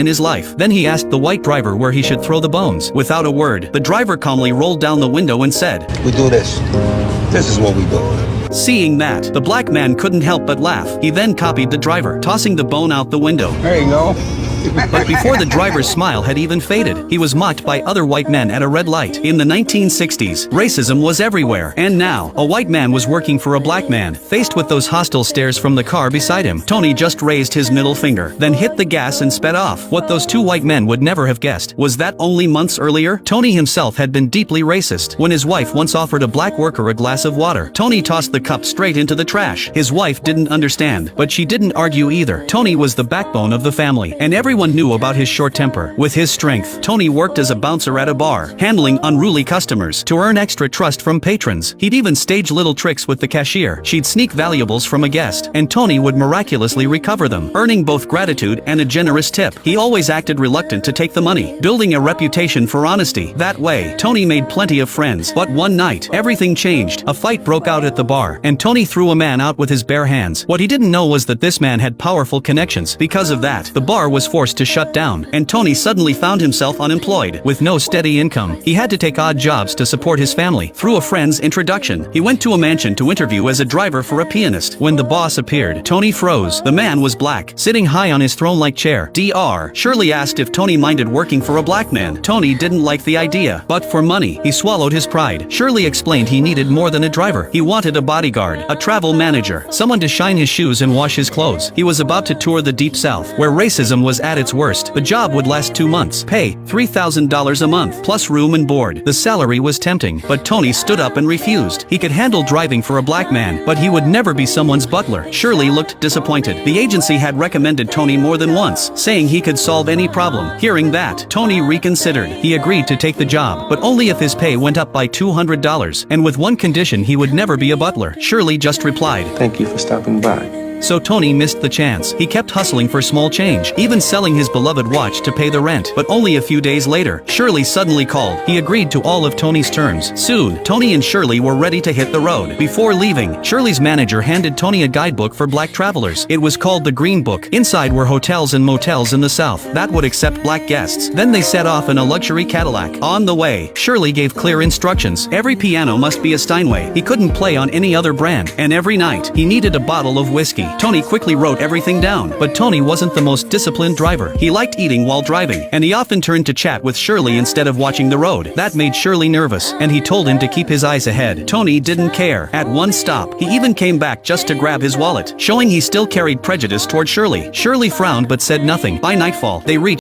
in his life. Then he asked the white driver where he should throw the bones. Without a word, the driver calmly rolled down the window and said, "We do this. This is what we do." Seeing that, the black man couldn't help but laugh. He then copied the driver, tossing the bone out the window. There you go. But before the driver's smile had even faded, he was mocked by other white men at a red light. In the 1960s, racism was everywhere. And now, a white man was working for a black man. Faced with those hostile stares from the car beside him, Tony just raised his middle finger, then hit the gas and sped off. What those two white men would never have guessed was that only months earlier, Tony himself had been deeply racist. When his wife once offered a black worker a glass of water, Tony tossed the cup straight into the trash. His wife didn't understand, but she didn't argue either. Tony was the backbone of the family, and everyone knew about his short temper. With his strength, Tony worked as a bouncer at a bar, handling unruly customers. To earn extra trust from patrons, he'd even stage little tricks with the cashier. She'd sneak valuables from a guest, and Tony would miraculously recover them, earning both gratitude and a generous tip. He always acted reluctant to take the money, building a reputation for honesty. That way, Tony made plenty of friends. But one night, everything changed. A fight broke out at the bar, and Tony threw a man out with his bare hands. What he didn't know was that this man had powerful connections. Because of that, the bar was forced to shut down, and Tony suddenly found himself unemployed. With no steady income, he had to take odd jobs to support his family. Through a friend's introduction, he went to a mansion to interview as a driver for a pianist. When the boss appeared, Tony froze. The man was black, sitting high on his throne-like chair. Dr. Shirley asked if Tony minded working for a black man. Tony didn't like the idea, but for money, he swallowed his pride. Shirley explained he needed more than a driver. He wanted a bodyguard, a travel manager, someone to shine his shoes and wash his clothes. He was about to tour the Deep South, where racism was at its worst. The job would last 2 months. Pay $3,000 a month, plus room and board. The salary was tempting, but Tony stood up and refused. He could handle driving for a black man, but he would never be someone's butler. Shirley looked disappointed. The agency had recommended Tony more than once, saying he could solve any problem. Hearing that, Tony reconsidered. He agreed to take the job, but only if his pay went up by $200, and with one condition: he would never be a butler. Shirley just replied, "Thank you for stopping by." So Tony missed the chance. He kept hustling for small change, even selling his beloved watch to pay the rent. But only a few days later, Shirley suddenly called. He agreed to all of Tony's terms. Soon, Tony and Shirley were ready to hit the road. Before leaving, Shirley's manager handed Tony a guidebook for black travelers. It was called the Green Book. Inside were hotels and motels in the South that would accept black guests. Then they set off in a luxury Cadillac. On the way, Shirley gave clear instructions. Every piano must be a Steinway. He couldn't play on any other brand. And every night, he needed a bottle of whiskey. Tony quickly wrote everything down, but Tony wasn't the most disciplined driver. He liked eating while driving, and he often turned to chat with Shirley instead of watching the road. That made Shirley nervous, and he told him to keep his eyes ahead. Tony didn't care. At one stop, he even came back just to grab his wallet, showing he still carried prejudice toward Shirley. Shirley frowned but said nothing. By nightfall, they reached